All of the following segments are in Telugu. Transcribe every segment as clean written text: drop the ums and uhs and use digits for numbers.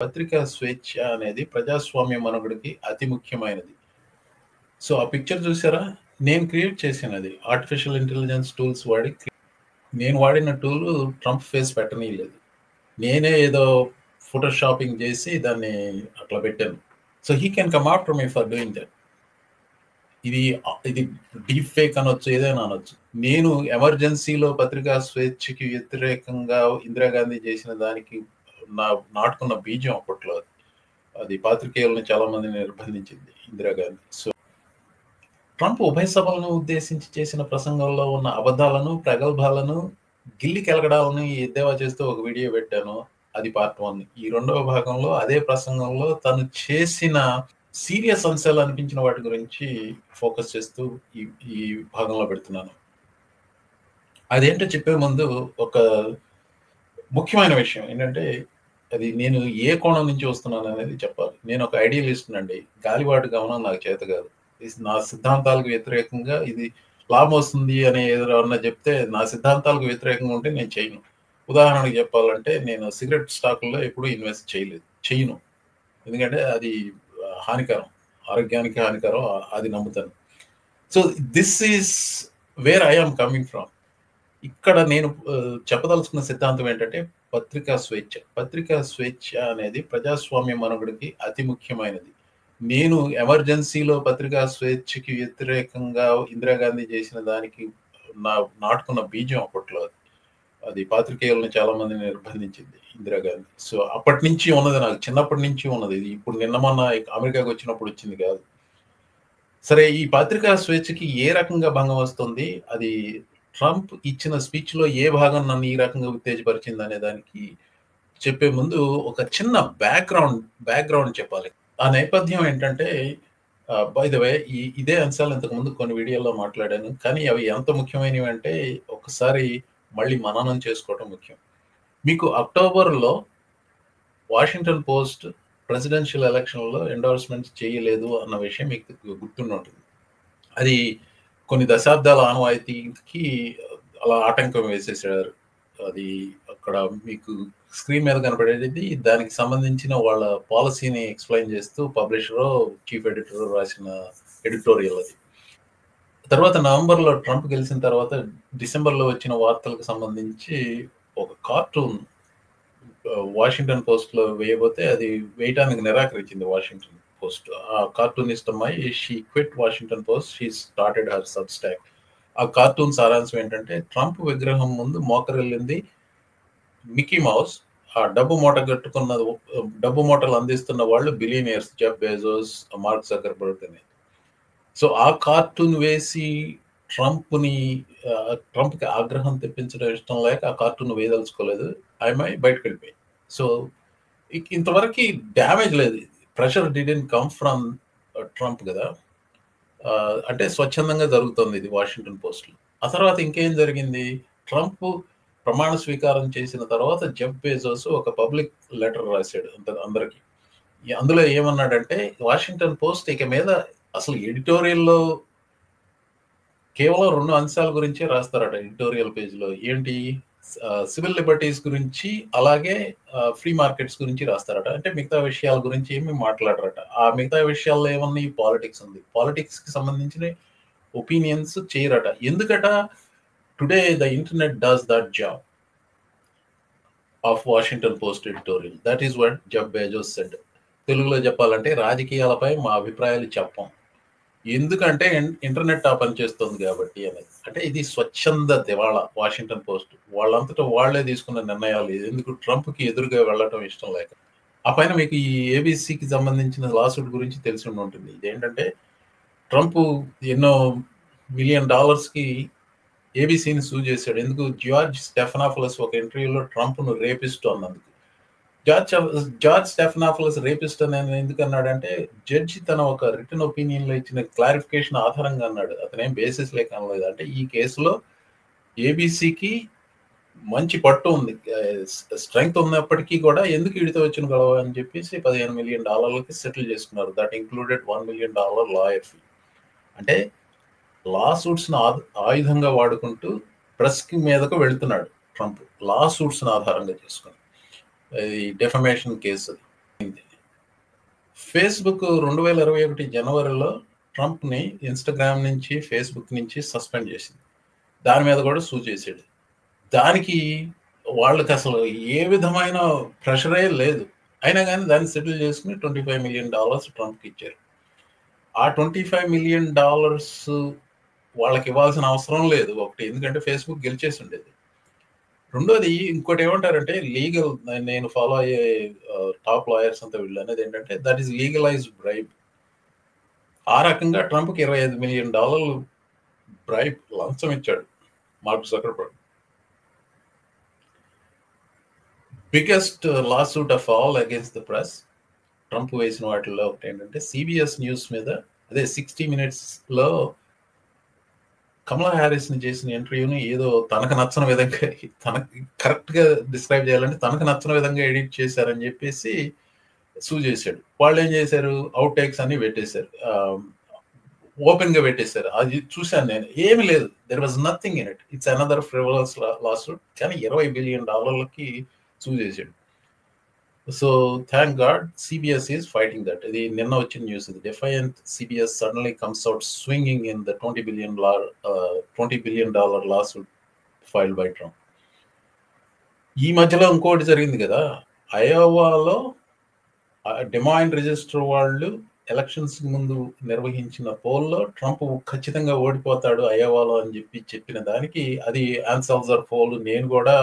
పత్రికా స్వేచ్ఛ అనేది ప్రజాస్వామ్య మనుగడకి అతి ముఖ్యమైనది. సో, ఆ పిక్చర్ చూసారా? నేను క్రియేట్ చేశానది. ఆర్టిఫిషియల్ ఇంటెలిజెన్స్ టూల్స్ వాడి నేను వాడిన టూలు ట్రంప్ ఫేస్ పెట్టనీయలేదు. నేనే ఏదో ఫోటోషాపింగ్ చేసి దాన్ని అట్లా పెట్టాను. So, he can come after me for doing that. ఇది డీప్ ఫేక్ అనొచ్చు, ఏదైనా అనొచ్చు. నేను ఎమర్జెన్సీలో పత్రికా స్వేచ్ఛకి వ్యతిరేకంగా ఇందిరాగాంధీ చేసిన దానికి నాటుకున్న బీజం అప్పట్లో అది పాత్రికేయులను చాలా మందిని నిర్బంధించింది ఇందిరాగాంధీ. సో ట్రంప్ ఉభయ సభలను ఉద్దేశించి చేసిన ప్రసంగంలో ఉన్న అబద్ధాలను, ప్రగల్భాలను, గిల్లి కెలకడాలను ఎద్దేవా చేస్తూ ఒక వీడియో పెట్టాను. అది పార్ట్ 1. ఈ రెండవ భాగంలో అదే ప్రసంగంలో తను చేసిన సీరియస్ అంశాలు అనిపించిన వాటి గురించి ఫోకస్ చేస్తూ ఈ భాగంలో పెడుతున్నాను. అదేంటో చెప్పే ముందు ఒక ముఖ్యమైన విషయం ఏంటంటే, అది నేను ఏ కోణం నుంచి వస్తున్నాను అనేది చెప్పాలి. నేను ఒక ఐడియలిస్ట్ అండి. గాలివాటు గమనం నాకు చేత కాదు. నా సిద్ధాంతాలకు వ్యతిరేకంగా ఇది లాభం వస్తుంది అని ఎవరన్నా చెప్తే నా సిద్ధాంతాలకు వ్యతిరేకంగా ఉంటే నేను చేయను. ఉదాహరణకు చెప్పాలంటే నేను సిగరెట్ స్టాకుల్లో ఎప్పుడూ ఇన్వెస్ట్ చేయను. ఎందుకంటే అది హానికరం, ఆరోగ్యానికి హానికరం, అది నమ్ముతాను. So this is where I am coming from. ఇక్కడ నేను చెప్పదలుచుకున్న సిద్ధాంతం ఏంటంటే పత్రికా స్వేచ్ఛ అనేది ప్రజాస్వామ్య మనుగడకి అతి ముఖ్యమైనది. నేను ఎమర్జెన్సీలో పత్రికా స్వేచ్ఛకి వ్యతిరేకంగా ఇందిరాగాంధీ చేసిన దానికి నాటుకున్న బీజం అప్పట్లో అది పాత్రికేయులను చాలా మందిని నిర్బంధించింది ఇందిరాగాంధీ. సో అప్పటి నుంచి ఉన్నది, నాకు చిన్నప్పటి నుంచి ఉన్నది. ఇది ఇప్పుడు నిన్న మొన్న అమెరికాకు వచ్చినప్పుడు వచ్చింది కాదు. సరే, ఈ పత్రికా స్వేచ్ఛకి ఏ రకంగా భంగం వస్తుంది, అది ట్రంప్ ఇచ్చిన స్పీచ్ లో ఏ భాగం నన్ను ఈ రకంగా ఉత్తేజపరిచింది అనే దానికి చెప్పే ముందు ఒక చిన్న బ్యాక్గ్రౌండ్ చెప్పాలి. ఆ నేపథ్యం ఏంటంటే, బై ద వే ఇదే అంశాలు ఇంతకు ముందు కొన్ని వీడియోల్లో మాట్లాడాను, కానీ అవి ఎంత ముఖ్యమైనవి అంటే ఒకసారి మళ్ళీ మననం చేసుకోవడం ముఖ్యం. మీకు అక్టోబర్లో వాషింగ్టన్ పోస్ట్ ప్రెసిడెన్షియల్ ఎలక్షన్లో ఎండోర్స్మెంట్స్ చేయలేదు అన్న విషయం మీకు గుర్తుంటుంది. అది కొన్ని దశాబ్దాల ఆనవాయితీకి అలా ఆటంకం వేసేసారు. అది అక్కడ మీకు స్క్రీన్ మీద కనపడేది దానికి సంబంధించిన వాళ్ళ పాలసీని ఎక్స్ప్లెయిన్ చేస్తూ పబ్లిషరు, చీఫ్ ఎడిటర్ రాసిన ఎడిటోరియల్ అది. తర్వాత నవంబర్లో ట్రంప్ గెలిచిన తర్వాత డిసెంబర్లో వచ్చిన వార్తలకు సంబంధించి ఒక కార్టూన్ వాషింగ్టన్ పోస్ట్ లో వేయబోతే అది వేయటానికి నిరాకరించింది వాషింగ్టన్ పోస్ట్. ఆ కార్టూనిస్ట్ అమ్మాయి she quit Washington Post, she started her Substack. ఆ కార్టూన్ సారాంశం ఏంటంటే, ట్రంప్ విగ్రహం ముందు మోకరిల్లింది మిక్కీ మౌస్, ఆ డబ్బు మూటలు అందిస్తున్న వాళ్ళు billionaires, Jeff Bezos, mark Zuckerberg అనేది. సో ఆ కార్టూన్ వేసి ట్రంప్కి ఆగ్రహం తెప్పించడం ఇష్టం లేక ఆ కార్టూన్ వేయదలుచుకోలేదు. ఆమె బయటకు వెళ్ళిపోయి. సో ఇంతవరకు డ్యామేజ్ లేదు, pressure didn't come from Trump కదా, అంటే స్వచ్ఛందంగా జరుగుతుంది ఇది వాషింగ్టన్ పోస్ట్లో. ఆ తర్వాత ఇంకేం జరిగింది, ట్రంప్ ప్రమాణ స్వీకారం చేసిన తర్వాత జెఫ్ బెజోస్ ఒక పబ్లిక్ లెటర్ రాశాడు అందరికి. అందులో ఏమన్నాడంటే, వాషింగ్టన్ పోస్ట్ ఇక మీద అసలు ఎడిటోరియల్లో కేవలం 2 అంశాల గురించే రాస్తారట ఎడిటోరియల్ పేజ్లో. ఏంటి, సివిల్ లిబర్టీస్ గురించి, అలాగే ఫ్రీ మార్కెట్స్ గురించి రాస్తారట. అంటే మిగతా విషయాల గురించి ఏమి మాట్లాడరట. ఆ మిగతా విషయాల్లో ఏమన్నా పాలిటిక్స్ ఉంది, పాలిటిక్స్ కి సంబంధించిన ఒపీనియన్స్ చేయరట. ఎందుకట, today the internet does that job of Washington Post editorial. That is what Jeff Bezos said. తెలుగులో చెప్పాలంటే, రాజకీయాలపై మా అభిప్రాయాలు చెప్పం, ఎందుకంటే ఇంటర్నెట్ ఆ పని చేస్తుంది కాబట్టి అనేది. అంటే ఇది స్వచ్ఛంద దివాళా వాషింగ్టన్ పోస్ట్. వాళ్ళంతటా వాళ్లే తీసుకున్న నిర్ణయాలు. ఎందుకు, ట్రంప్కి ఎదురుగా వెళ్ళటం ఇష్టం లేక. ఆ పైన మీకు ఈ ఏబీసీకి సంబంధించిన లాసూట్ గురించి తెలిసి ఉంటుంది. ఇదేంటంటే, ట్రంప్ ఎన్నో $1 మిలియన్ ఏబీసీని సూ చేశాడు. ఎందుకు, జార్జ్ స్టెఫనాఫలస్ ఒక ఇంటర్వ్యూలో ట్రంప్ను రేపిస్ట్ అన్నందుకు. జార్జ్ స్టెఫనాఫలస్ రేపిస్ట్ అని ఎందుకు అన్నాడంటే, జడ్జి తన ఒక రిటర్న్ ఒపీనియన్ లో ఇచ్చిన క్లారిఫికేషన్ ఆధారంగా అన్నాడు, అతనేం బేసిస్ లేక అనలేదు. అంటే ఈ కేసులో ఏబీసీకి మంచి పట్టు ఉంది, స్ట్రెంగ్త్ ఉన్నప్పటికీ కూడా ఎందుకు వీడితో వచ్చిన గొడవ అని చెప్పేసి $15 మిలియన్ సెటిల్ చేసుకున్నారు. That included $1 million lawyer fee. అంటే లా సూట్స్ ఆయుధంగా వాడుకుంటూ ప్రెస్ కి మీదకు వెళ్తున్నాడు ట్రంప్, లా సూట్స్ ఆధారంగా చేసుకుని. Defamation case. ఫేస్బుక్ 2021 జనవరిలో ట్రంప్ని ఇన్స్టాగ్రామ్ నుంచి ఫేస్బుక్ నుంచి సస్పెండ్ చేసింది. దాని మీద కూడా సూ చేసాడు. దానికి వాళ్ళకి అసలు ఏ విధమైన ప్రెషరే లేదు. అయినా కానీ దాన్ని సెటిల్ చేసుకుని $25 మిలియన్ ట్రంప్కి ఇచ్చారు. ఆ $25 మిలియన్ వాళ్ళకి ఇవ్వాల్సిన అవసరం లేదు. ఒకటి, ఎందుకంటే ఫేస్బుక్ గెలిచేసి ఉండేది. రెండోది, ఇంకోటి ఏమంటారంటే లీగల్, నేను ఫాలో అయ్యే టాప్ లాయర్స్ అంతా వీళ్ళు అనేది ఏంటంటే దట్ ఈస్ లీగలైజ్డ్ బ్రైబ్. ఆ రకంగా ట్రంప్కి $25 మిలియన్ బ్రైబ్ లంచం ఇచ్చాడు mark Zuckerberg. Biggest lawsuit of all against the press Trump వేసిన వాటిల్లో ఒకటి ఏంటంటే సిబిఎస్ న్యూస్ మీద, అదే 60 Minutesలో కమలా హారిస్ ని చేసిన ఇంటర్వ్యూని ఏదో తనకు నచ్చని విధంగా, తనకి కరెక్ట్ గా డిస్క్రైబ్ చేయాలంటే తనకు నచ్చని విధంగా ఎడిట్ చేశారని చెప్పేసి సూ చేశాడు. వాళ్ళు ఏం చేశారు, అవుట్ టేక్స్ అన్ని పెట్టేశారు, ఓపెన్ గా పెట్టేశారు. అది చూశాను నేను, ఏమి లేదు, there was nothing in it, it's another frivolous lawsuit. కానీ $20 బిలియన్ సూ చేశాడు. So thank God CBS is fighting that. ఇది నిన్న వచ్చిన న్యూస్. ఇది డెఫైయంట్ CBS suddenly comes out swinging in the $20 billion lawsuit filed by Trump. ఈ మధ్యలో ఇంకోటి జరిగింది కదా, అయోవాలో డిమాండ్ రిజిస్టర్ వాళ్ళు ఎలక్షన్స్ ముందు నిర్వహించిన పోల్లో ట్రంప్ ఖచ్చితంగా ఓడిపోతాడు అయోవాలో అని చెప్పిన దానికి, అది ఆన్సల్జర్ పోల్, నేను కూడా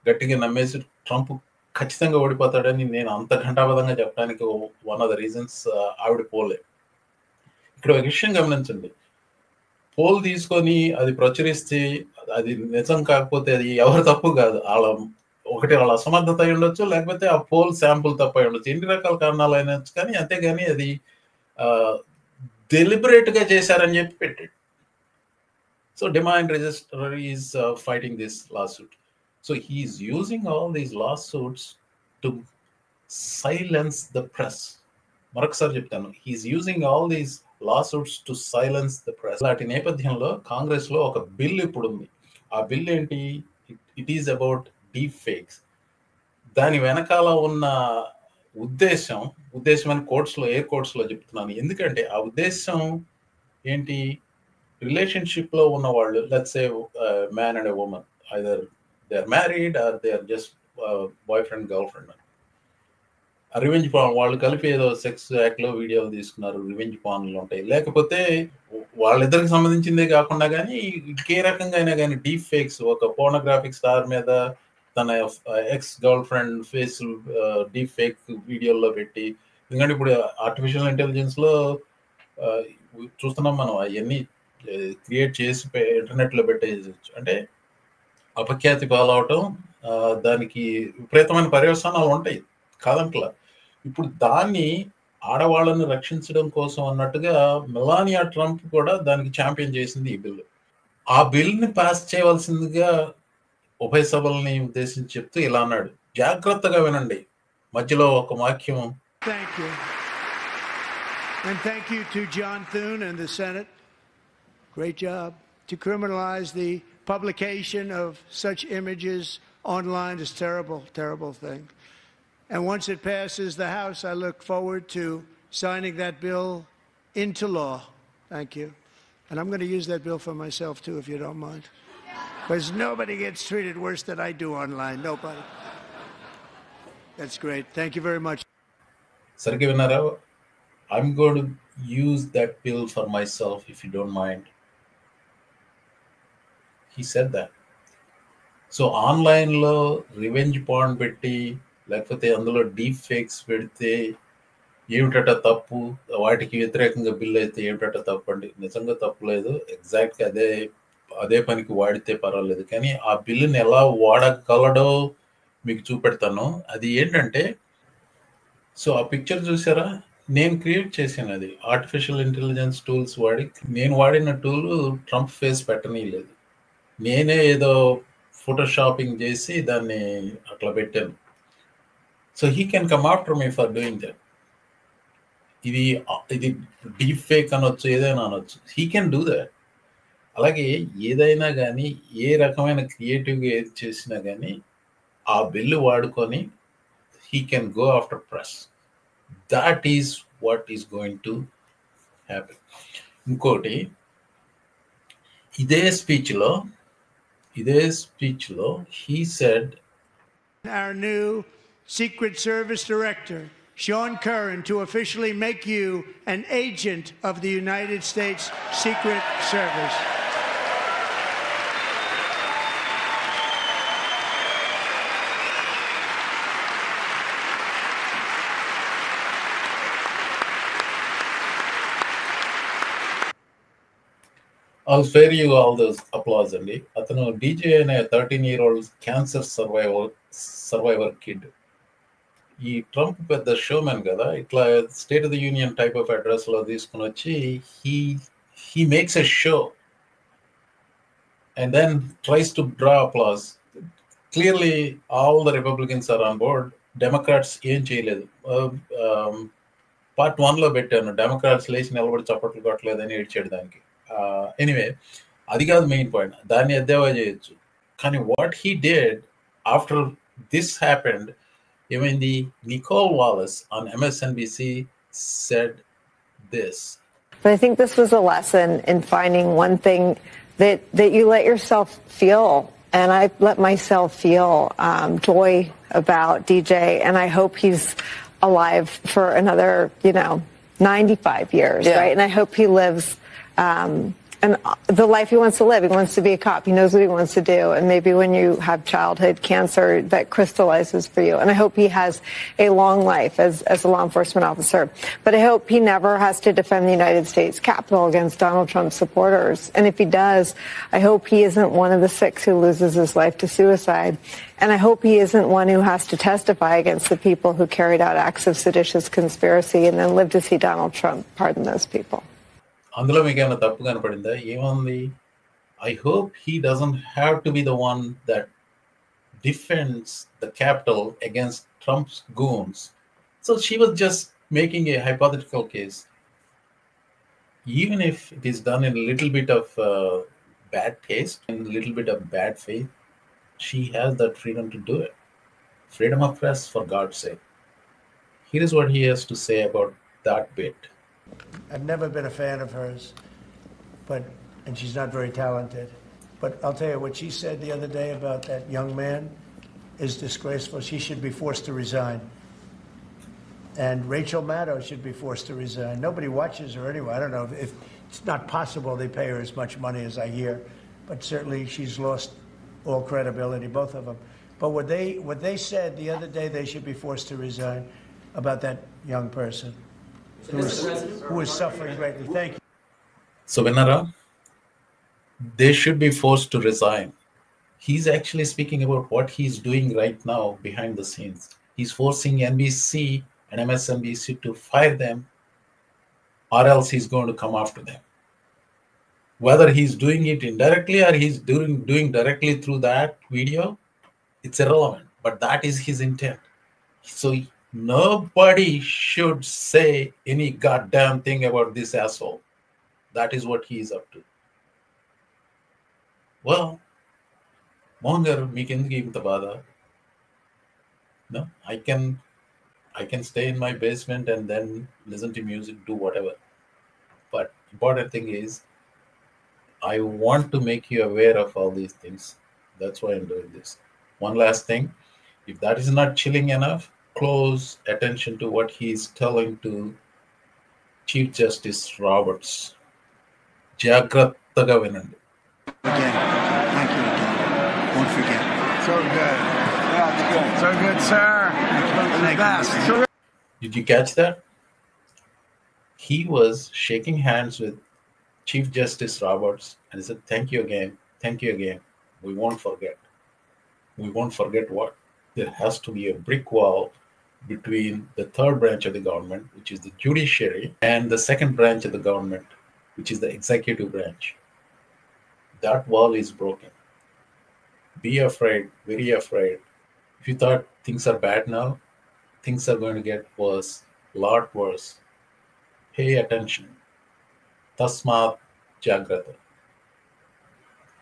గట్టిగా నమ్మేసి ట్రంప్ ఖచ్చితంగా ఓడిపోతాడని నేను అంత ఘంటాబద్ధంగా చెప్పడానికి వన్ ఆఫ్ ద రీజన్స్ ఆవిడ పోలే. ఇక్కడ ఒక విషయం గమనించండి, పోల్ తీసుకొని అది ప్రచురిస్తే అది నిజం కాకపోతే అది ఎవరు తప్పు కాదు. వాళ్ళ అసమర్థత అయి ఉండొచ్చు, లేకపోతే ఆ పోల్ శాంపుల్ తప్పు అయి ఉండొచ్చు, ఎన్ని రకాల కారణాలు అయినచ్చు. కానీ అంతేగాని అది డెలిబరేట్ గా చేశారని చెప్పి పెట్టాడు. So demand register is fighting this lawsuit. So he is using all these lawsuits to silence the press. మరొకసారి చెప్తాను, he is using all these lawsuits to silence the press. అలాంటి నేపథ్యంలో కాంగ్రెస్ లో ఒక బిల్ ఇప్పుడు ఉంది. ఆ బిల్ ఏంటి, it is about deep fakes. దాని వెనకాల ఉన్న ఉద్దేశం అని ఎయిర్ కోర్ట్స్ లో చెప్తున్నాను, ఎందుకంటే ఆ ఉద్దేశం ఏంటి, రిలేషన్షిప్ లో ఉన్న వాళ్ళు, let's say man and a woman, either they are married or they are just boyfriend girlfriend. Revenge pan వాళ్ళు కలిపి ఏదో సెక్స్ యాక్ట్ లో వీడియోలు తీసుకున్నారు, రివెంజ్ పాన్లు ఉంటాయి. లేకపోతే వాళ్ళిద్దరికి సంబంధించిందే కాకుండా కానీ ఏ రకంగా అయినా కానీ డీప్ ఫేక్స్, ఒక పోర్నోగ్రాఫిక్ స్టార్ మీద తన ex girl friend face deep fake వీడియోల్లో పెట్టి, ఎందుకంటే ఇప్పుడు ఆర్టిఫిషియల్ ఇంటెలిజెన్స్ లో చూస్తున్నాం మనం, అవన్నీ క్రియేట్ చేసి ఇంటర్నెట్ లో పెట్టేయచ్చు. అంటే అపఖ్యాతి పాలవటం, దానికి విపరీతమైన పర్యవసానాలు ఉంటాయి కాదంట్లా. ఇప్పుడు దాన్ని ఆడవాళ్ళను రక్షించడం కోసం అన్నట్టుగా మెలానియా ట్రంప్ కూడా దానికి ఛాంపియన్ చేసింది ఈ బిల్లు. ఆ బిల్ని పాస్ చేయవలసిందిగా ఉభయ సభల్ని ఉద్దేశించి చెప్తూ ఇలా అన్నాడు, జాగ్రత్తగా వినండి, మధ్యలో ఒక వాక్యం. Thank you. And thank you to John Thune and the Senate. Great job. To criminalize the publication of such images online is terrible, terrible thing. And once it passes the House, I look forward to signing that bill into law. Thank you. And I'm going to use that bill for myself too, if you don't mind. Because nobody gets treated worse than I do online. Nobody. That's great. Thank you very much. Sarge Vinara, I'm going to use that bill for myself, if you don't mind. He said that. So ఆన్లైన్లో రివెంజ్ పాన్ పెట్టి, లేకపోతే అందులో డీప్ ఫేక్స్ పెడితే ఏమిటట తప్పు, వాటికి వ్యతిరేకంగా బిల్ అయితే ఏమిటట తప్పు అండి. నిజంగా తప్పు లేదు, ఎగ్జాక్ట్గా అదే పనికి వాడితే పర్వాలేదు. కానీ ఆ బిల్లుని ఎలా వాడగలడో మీకు చూపెడతాను. అది ఏంటంటే, సో ఆ పిక్చర్ చూసారా, నేను క్రియేట్ చేశాను, అది ఆర్టిఫిషియల్ ఇంటెలిజెన్స్ టూల్స్ వాడి. నేను వాడిన టూల్ ట్రంప్ ఫేస్ పెట్టనీయలేదు, నేనే ఏదో ఫోటోషాపింగ్ చేసి దాన్ని అట్లా పెట్టాను. So he can come after me for doing that. ఇది డీప్ ఫేక్ అనొచ్చు, ఏదైనా అనొచ్చు, హీ కెన్ డూ దట్. అలాగే ఏదైనా కానీ, ఏ రకమైన క్రియేటివ్గా ఏది చేసినా కానీ ఆ బిల్లు వాడుకొని he can go after press. That is what is going to happen. ఇంకోటి ఇదే స్పీచ్లో he said, our new Secret Service Director, Sean Curran, to officially make you an agent of the United States Secret Service. I'll spare you all those applause అండి. అతను డీజే అనే 13-year-old క్యాన్సర్ సర్వైవర్ కిడ్. ఈ ట్రంప్ పెద్ద షోమెన్ కదా, ఇట్లా state of the union type of address లో తీసుకుని వచ్చి he makes a show and then tries to draw applause. Clearly all the Republicans are on board. Democrats ఏం చేయలేదు. పార్ట్ 1 లో పెట్టాను, డెమోక్రాట్స్ లేచి నిలబడి చప్పట్లు కొట్టలేదని ఏడ్చాడు దానికి. ఎనీవే, అది కాదు మెయిన్ పాయింట్, దాన్ని ఎద్దేవా చేయొచ్చు. కానీ what he did after this happened ఏమైంది? Nicole Wallace on MSNBC said this. But I think this was a lesson in finding one thing that you let yourself feel. And I let myself feel joy about DJ. And I hope he's alive for another, 95 years, right? And I hope he lives and the life he wants to live. He wants to be a cop. He knows what he wants to do. And maybe when you have childhood cancer, that crystallizes for you. And I hope he has a long life as a law enforcement officer. But I hope he never has to defend the United States Capitol against Donald Trump's supporters. And if he does, I hope he isn't one of the 6 who loses his life to suicide. And I hope he isn't one who has to testify against the people who carried out acts of seditious conspiracy and then live to see Donald Trump pardon those people. అందులో మీకు ఏమైనా తప్పు కనపడిందా? ఏముంది? I hope he doesn't have to be the one that defends the Capitol against Trump's goons. So she was just making a hypothetical case. Even if it is done in a little bit of bad taste and a little bit of bad faith, she has that freedom to do it. Freedom of press, for God's sake. Here is what he has to say about that bit. I've never been a fan of hers, and she's not very talented. But I'll tell you, what she said the other day about that young man is disgraceful. She should be forced to resign. And Rachel Maddow should be forced to resign. Nobody watches her anyway. I don't know if it's not possible they pay her as much money as I hear, but certainly she's lost all credibility, both of them. But what they said the other day, they should be forced to resign about that young person. Who is suffering greatly. Thank you. So, Vinara, they should be forced to resign. He's actually speaking about what he's doing right now behind the scenes. He's forcing NBC and MSNBC to fire them, or else he's going to come after them. Whether he's doing it indirectly or he's doing directly through that video, it's irrelevant. But that is his intent. So nobody should say any goddamn thing about this asshole. That is what he is up to. Well, Mohan, meeku enduku inta baada? No, I can stay in my basement and then listen to music, do whatever. But important thing is, I want to make you aware of all these things. That's why I'm doing this. One last thing, if that is not chilling enough, close attention to what he is telling to Chief Justice Roberts. Jagrattaga vinandi. Again, thank you again. Won't forget. So good. Yeah, so good, sir. Thank you. Did you catch that? He was shaking hands with Chief Justice Roberts and he said, thank you again. Thank you again. We won't forget. We won't forget what? There has to be a brick wall between the third branch of the government, which is the judiciary, and the second branch of the government, which is the executive branch. That wall is broken. Be afraid, very afraid. If you thought things are bad now, things are going to get worse, a lot worse. Pay attention. Tasmat Jagrata.